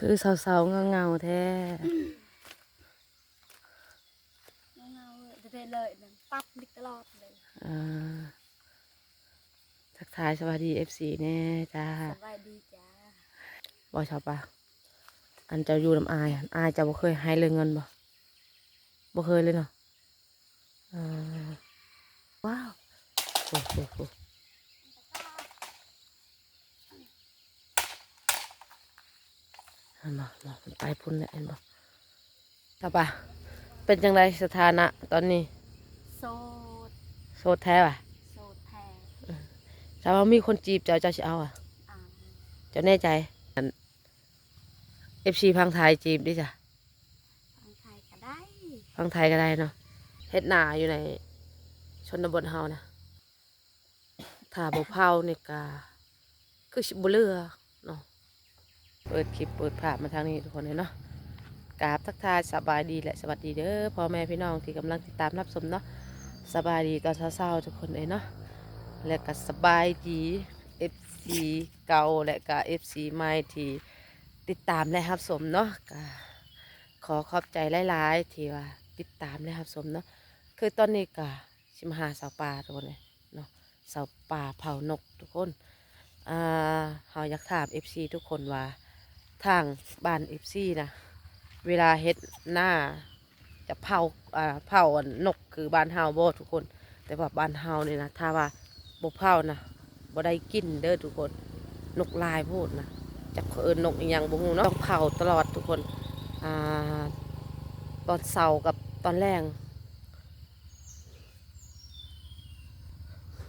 คือเศร้าๆเงาๆแท้เงาๆเลยปั๊บนิดตลอดเลยอ่าทักทายสวัสดีFCแน่จ้าสบายดีจ้าบ่ชอบปะอันเจะอยู่ลำอายอะอายจะบ่เคยให้เลยเงินบ่เคยเลยเนาะอ่าว้าวโอ้โหเห็นบ่มันไปพุ่นแล้วเห็นบ่ชอบปะเป็นจังไรสถานะตอนนี้โสดโสดแท้ปะโสดแท้ถ้าว่ามีคนจีบเจ้าสิเอาอ่ะอ่าเจ้าแน่ใจอัน FC พังไทยจีบดิจ้ะ ฟังไทยก็ได้ฟังไทยก็ได้เนาะเฮ็ดนาอยู่ในชนบทเฮานะถ้าบ่เผานี่ก็คือสิบ่เหลือเนาะเปิดคลิปเปิดภาพมาทางนี้ทุกคนเลยเนาะกราบทักทายสบายดีและสวัสดีเด้อพ่อแม่พี่น้องที่กำลังติดตามรับชมเนาะสบายดีตอนเช้าๆทุกคนเลยเนาะและก็สบายดี FC เก่าและก็ FC ใหม่ที่ติดตามและรับชมเนาะก็ขอขอบใจหลายๆที่ว่าติดตามและรับชมเนาะ คือตอนนี้ก็ชิมหาเสาป่าทุกคนเลยเนาะเสาป่าเผานกทุกคนอ่าเราอยากถามเอฟซีทุกคนว่าทางบ้านเอฟซีนะเวลาเฮ็ดหน้าจะเผาเผาอันนกคือบ้านเฮาบ่ทุกคนแต่ว่าบ้านเฮาเนี่ยนะถ้าว่าบ่เผานะบ่ได้กินเด้อทุกคนนกลายโพดนะจักเขาเอิ้นนกอีหยังบ่ฮู้เนาะต้องเผาตลอดทุกคนอ่าตอนเช้ากับตอนแรง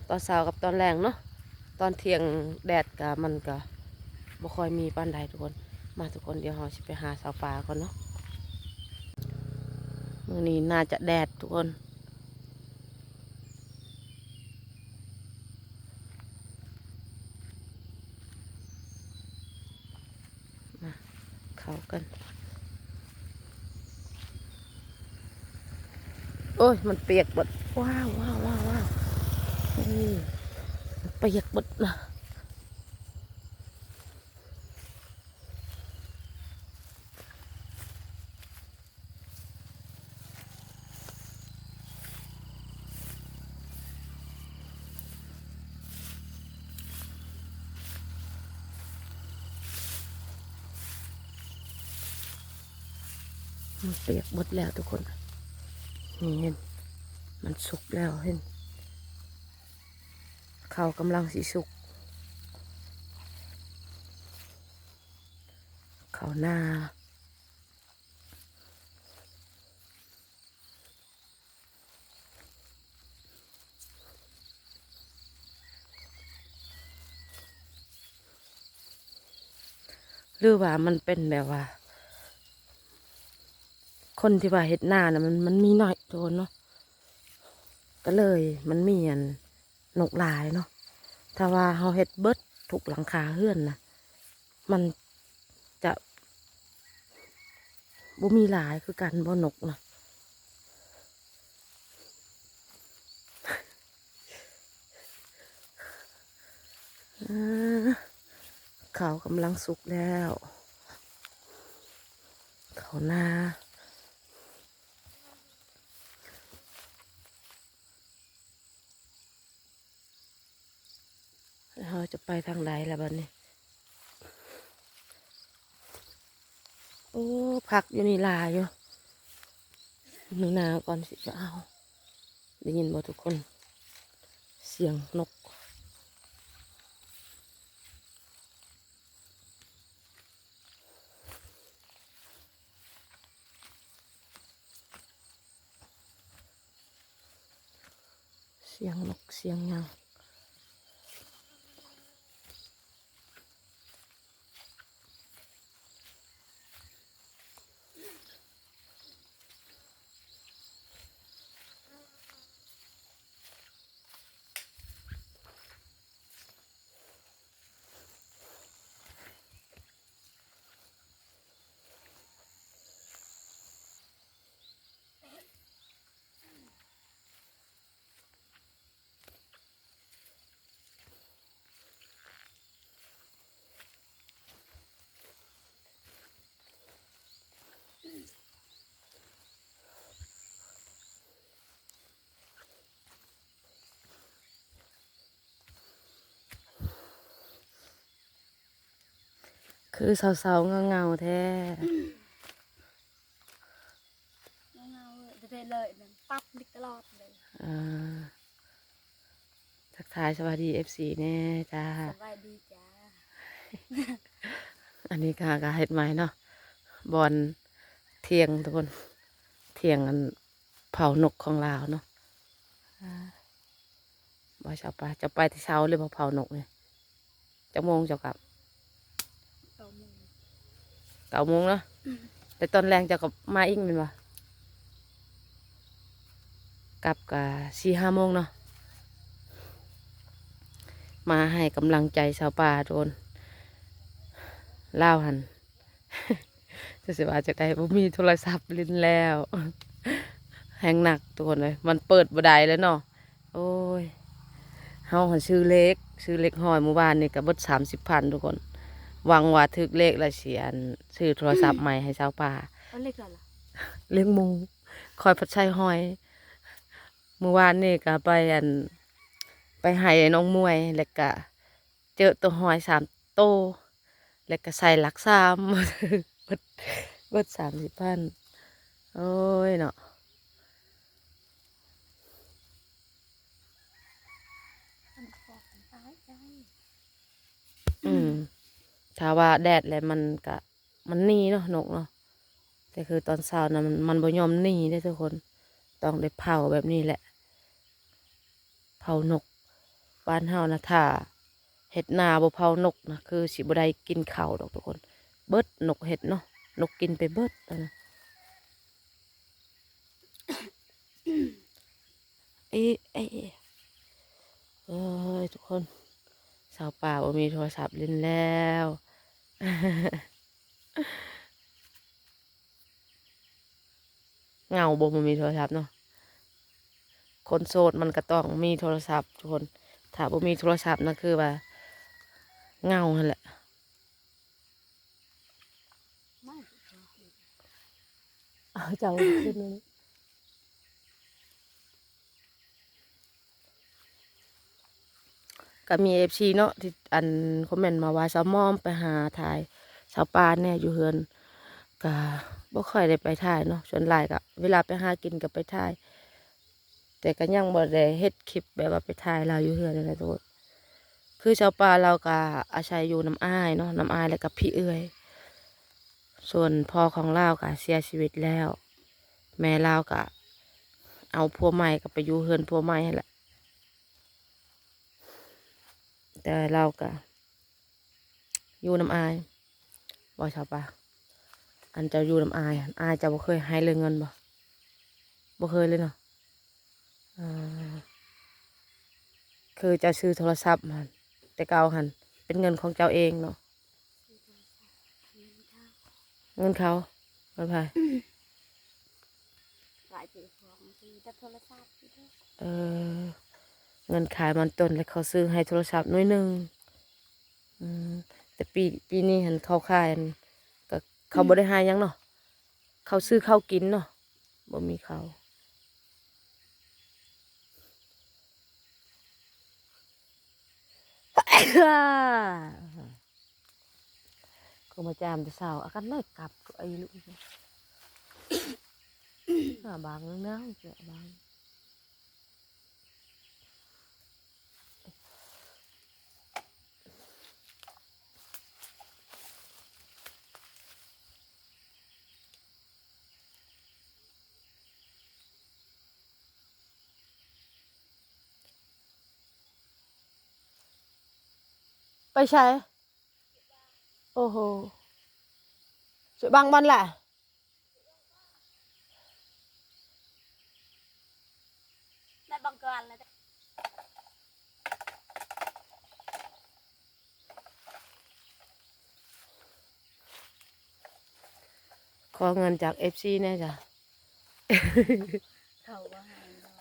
ตอนเช้ากับตอนแรงเนาะตอนเที่ยงแดดกะมันกะบ่ค่อยมีปานใดทุกคนมาทุกคนเดี๋ยวเราสิไปหาสาวปลาก่อนเนาะมื้อนี้น่าจะแดดทุกคนมาเข้ากันโอ้ยมันเปียกหมดว้าวว้าวว้าวว้าวนี่มันเปียกหมดนะมันเปียกหมดแล้วทุกคนนี่เห็นมันสุกแล้วเห็นข้าวกำลังสิสุกข้าวหน้าหรือว่ามันเป็นแบบว่า คนที่ว่าเฮ็ดหน้านะมันมีน้อยโจนเนาะก็เลยมันมีอันนกหลายเนาะถ้าว่าเฮาเฮ็ดเบิดถูกหลังคาเฮือนนะมันจะบ่มีหลายคือกันบ่นกนะอ่าเขาวกำลังสุกแล้วเขาวหน้าเราจะไปทางใดล่ะบัดนี้โอ้ผักอยู่นี่หลายอยู่หนูนาก่อนสิจะเอาได้ยินบ่ทุกคนเสียงนกเสียงนกเสียงหยัง คือเศร้าๆเงาๆแท้ เงาเด็ดๆเลยนั่นปั๊บนิดตลอดเลย อ่าทักทายสวัสดีFCแน่จ้า สบายดีจ้า อันนี้ก็เฮ็ดไม้เนาะบอลเทียงทุกคนเทียงอันเผานกของลาวเนาะบ่เช้าไปจะไปที่เช้าเลยบ่เผานกเนี่ยจะโมงเจ้ากลับ เอามือ 9 โมงเนาะแต่ตอนแรงเจะกับมาอีกแมันวะกลับกับ4-5 โมงเนาะมาให้กำลังใจชาวป่าทุกคนลาวหัน จะสิว่าจะได้บ่มีโทรศัพท์ลิ้นแล้ว แหงหนักทุกคนเลยมันเปิดบ่ได้แล้วเนาะโอ้ยเฮาหันซื้อเล็กหอยเมื่อวานนี่ก็เบิด30,000ทุกคนหวังว่าถึกเลขและเสียนซื้อโทรศัพท์ใหม่ให้ชาวป่า เอาเล็กเลยล่ะ เลี้ยงหมูคอยพัดชัยหอยเมื่อวานนี่ก็ไปให้น้องมวยแล้วก็เจอตัวหอย3 โตวแล้วก็ใส่หลัก3 เบิดเบิด30,000โอ้ยเนาะ มันฟอกมันตายใจ อืมถ้าว่าแดดแล้วมันก็มันหนีเนาะนกเนาะแต่คือตอนเช้านะมันบ่ยอมหนีได้อทุกคนต้องได้เผาแบบนี้แหละเผานกบ้านเฮานะถ้าเห็ดนาบ่เผานกนะคือสิบ่ได้กินข้าวดอกทุกคนเบิดนกเห็ดเนาะนกกินไปเบิดอะนะเอ๊ะเอ๊ะเอ้ยทุกคนสาวป่าบ่มีโทรศัพท์เล่นแล้ว เหงาบ่มีโทรศัพท์เนาะคนโสดมันก็ต้องมีโทรศัพท์ทุกคนถ้าบ่มีโทรศัพท์นั่นคือว่าเหงาหั่นแหละ ไม่ เอาเจ้าขึ้นเลยก็มีFCเนาะที่อันคอมเมนต์มาว่าสาวมอมไปหาถ่ายสาวปานเนี่ยอยู่เฮือนก็บ่ค่อยได้ไปถ่ายเนาะส่วนหลายก็เวลาไปหากินก็ไปถ่ายแต่ก็ยังบ่ได้เฮ็ดคลิปแบบว่าไปถ่ายเราอยู่เฮือนนั่นแหละทุกคนคือชาวป่าเราก็อาศัยอยู่น้ำอ้ายเนาะน้ำอ้ายแล้วกับพี่เอื้อยส่วนพ่อของเราก็เสียชีวิตแล้ว แม่เราก็เอาผัวใหม่ก็ไปอยู่เฮือนผัวใหม่นั่นแหละแต่เราก็อยู่น้ำอายบ่ชาวป่าอันเจะอยู่น้ำอายอะอายเจะบ่เคยให้เรื่องเงินบ่เคยเลยเนาะอ่าคือเจะซื้อโทรศัพท์มันแต่เก่าหันเป็นเงินของเจ้าเองเนาะเงินเขาเงินไผ หลายปีฟองทีแต่โทรศัพท์ที่เด้อ เออเงินขายมันต้นแล้วเขาซื้อให้โทรศัพท์หน่อยหนึงอืมแต่ปีนี้เห็นเขาขายอันก็เขาบ่ได้ให้หยังเนาะเขาซื้อข้าวกินเนาะบ่มีเขาวก็มาจามแต่เช้าอาการไล่กลับก็ไอ้ลูกนี่บางเนาเจ้าบางไปใช้โอ้โหสวยบางบันแหละ ได้บางกรเลยเด้อ ขอเงินจากเอฟซีแน่จ้ะ เขาว่าให้เนาะ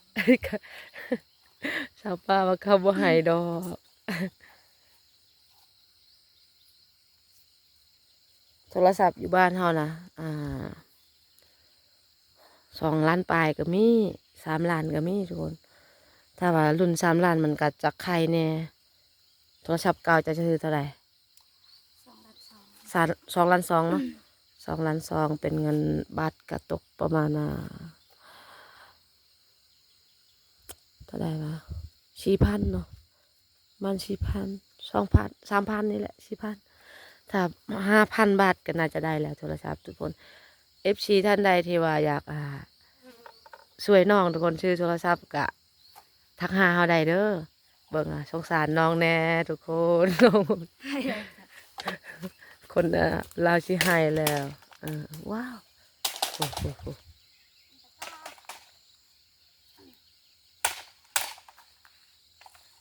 ชาวป้าว่าเขาบ่ให้ดอก โทรศัพท์อยู่บ้านเฮานะ2 ล้านปลายก็มี3 ล้านก็มีทุกคน ถ้าว่ารุ่น3 ล้านมันก็จะใครแน่โทรศัพท์เก่าจะซื้อเท่าไหร่ 2 ล้าน2 2,200,000เนาะ2,200,000เป็นเงินบาทกระตกประมาณเท่าไหร่วะ4,000เนาะมัน4,000 2,000 3,000นี่แหละ4,000ถ้า5,000 บาทก็น่าจะได้แล้วโทรศัพท์ทุกคน FC ท่านใดที่ว่าอยากช่วยน้องทุกคนซื้อโทรศัพท์ก็ทักหาเฮาได้เด้อเบิ่งสงสารน้องแน่ทุกคน คนเราวสิให้แล้วว้าวโอ้โห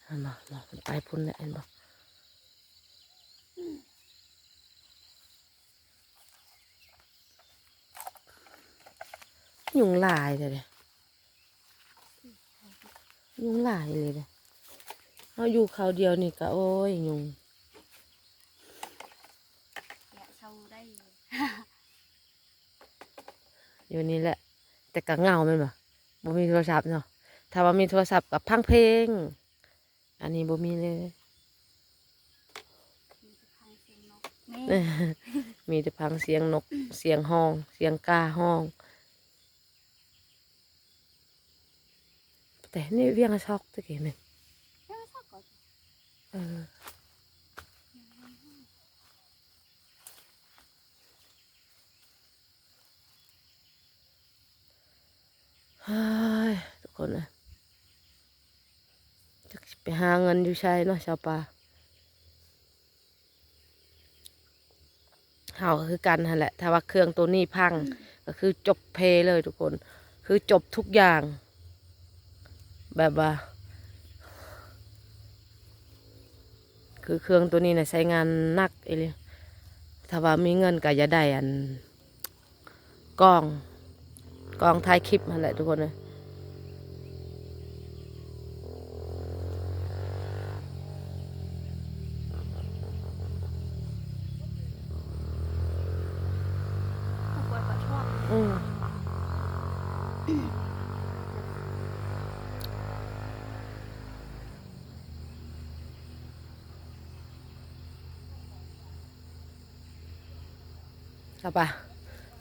เห็นบ่มันไปพุ่นแล้วเห็นบ่ยุงลายเลยยุงลายเลยเด้เขาอยู่เขาวเดียวนี่ก็โอ้ยยุง แกะเช่าได้อยู่ อยู่นี่แหละ แต่ก็เหงาแม่นบ่บ่มีโทรศัพท์เนาะถ้าว่ามีโทรศัพท์กับพังเพลง อันนี้บ่มีเลย มีแต่พังเสียงนกนี่ มีแต่พังเสียงนกเสียงห้องเสียงกาห้อง แต่นี่เวียงช็อกตะกี้แม่น ยังไม่ทราบก่อน เออเฮ้ยทุกคนเลยจะไปหาเงินอยู่ใช่เนาะชาวป่าเฮาก็คือกันหั่นแหละถ้าว่าเครื่องตัวนี้พังก็คือจบเพเลยทุกคน คือจบทุกอย่าง แบบว่า คือเครื่องตัวนี้ใช้งานหนักเอเลยถ้าว่ามีเงินก็จะได้กล้องถ่ายคลิปนั่นแหละทุกคนเลย ปวดปวดช่วง อืมครับป่ะ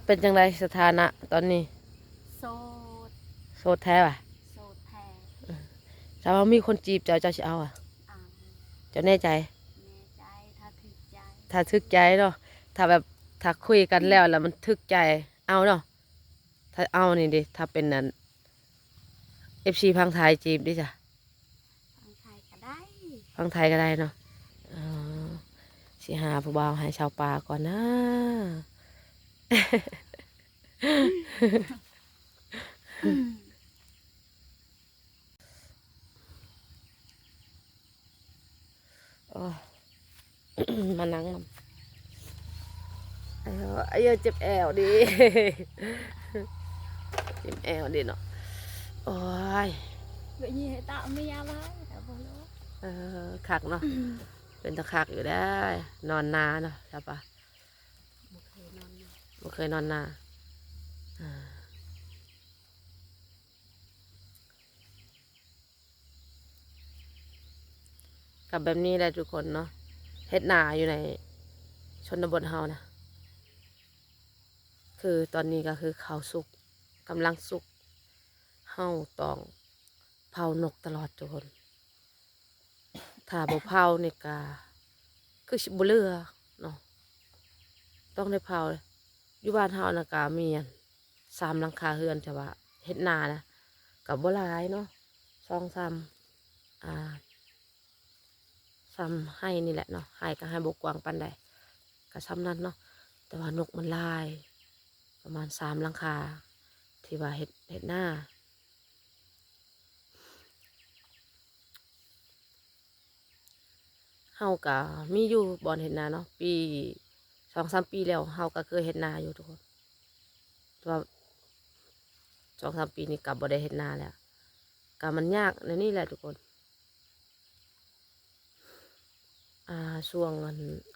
เป็นจังไรสถานะตอนนี้ โสด โสดแท้ป่ะ โสดแท้ ถ้าว่ามีคนจีบเจ้าสิเอาอ่า เจ้าแน่ใจ แน่ใจถ้าถึกใจ ถ้าทึกใจเนาะถ้าแบบถ้าคุยกันแล้วมันทึกใจเอาเนาะถ้าเอานี่ดิถ้าเป็นนั้นFC พังไทยจีบดิจ้ะ ฟังไทยก็ได้ พังไทยก็ได้เนาะอ๋อสิหาผู้บ่าวให้ชาวป่าก่อนนะ โอ้ย มานั่งนำไอ้เหี้ยเจ็บแอวดิ เจ็บแอวดิเนาะโอ้ย เดี๋ยวนี้ให้ตาไม่ยาไว้แต่บ่รู้ คักเนาะเป็นตะคักอยู่ได้นอนนาเนาะใช่ปะ บ่เคยนอนนะ บ่เคยนอนนาอ่ากับแบบนี้แหละทุกคนเนาะเฮ็ดนาอยู่ในชนบทเฮานะคือตอนนี้ก็คือข้าวสุกกำลังสุกเฮาต้องเผานกตลอดทุกคนถ้าบ่เผานี่ก็คือสิบ่เหลือเนาะต้องได้เผาเลยอยู่บ้านเฮานะก็มี3 หลังคาเรือนแต่ว่าเฮ็ดนานะก็บ่หลายเนาะ2-3ซ้ำให้นี่แหละเนาะให้ก็ให้บกกว้างปานใดก็ซ้ำนั้นเนาะแต่ว่านกมันหลายประมาณ3 หลังคาที่ว่าเฮ็ดหน้าเฮาก็มีอยู่บ่อนเฮ็ดนาเนาะปี2-3 ปีแล้วเฮาก็เคยเฮ็ดนาอยู่ทุกคนแต่ว่า2-3 ปีนี้ก็บ่ได้เฮ็ดนาแล้วก็มันยากในนี่แหละทุกคนช่วง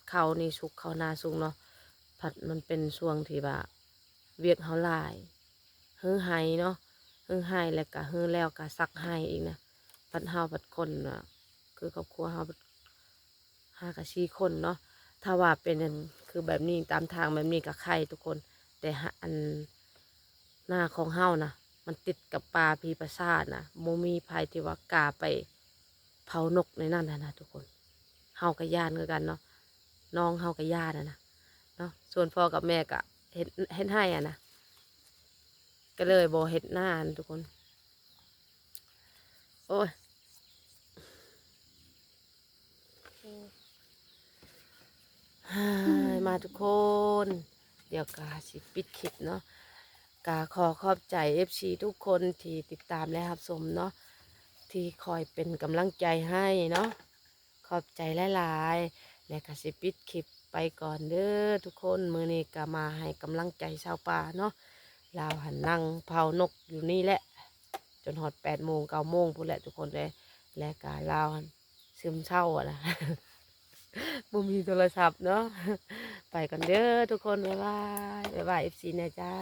เขานี่สุกเขานาสุกเนาะผัดมันเป็นช่วงที่ว่าเวียกเฮาหลายฮือไห้เนาะฮือไห้แล้วก็ฮือแล้วก็ซักไห้อีกนะผัดเฮาผัดคนคือครอบครัวเฮา5 กับ 4 คนเนาะถ้าว่าเป็น คือแบบนี้ตามทางแบบนี้กับไข่ทุกคน แต่อันหน้าของเฮานะมันติดกับป่าพีประสาทนะโมมีภัยที่ว่ากล้าไปเผานกในนั่นนะทุกคนเฮากับญาติคือกันเนาะน้องเฮากับญาตินะเนาะส่วนพ่อกับแม่ก็เห็นให้อ่ะนะก็เลยบ่เห็ดหน้านะทุกคน โอ้ย ฮ่ายมาทุกคน เดี๋ยวกาสิปิดคลิปเนาะกาขอขอบใจ FC ทุกคนที่ติดตามและรับชมเนาะที่คอยเป็นกำลังใจให้เนาะขอบใจหลายๆและกาสิปิดคลิปไปก่อนเด้อทุกคนมื้อนี้ก็มาให้กำลังใจชาวป่าเนาะลาวหันนั่งเผานกอยู่นี่แหละจนฮอด8 โมง 9 โมงพูดแหละทุกคนเลยและกาลาวหันซึมเศร้าอ่ะนะ บ่มีโทรศัพท์เนาะ ไปกันเด้อทุกคน บ๊ายบาย บ๊ายบาย FC นะจ้า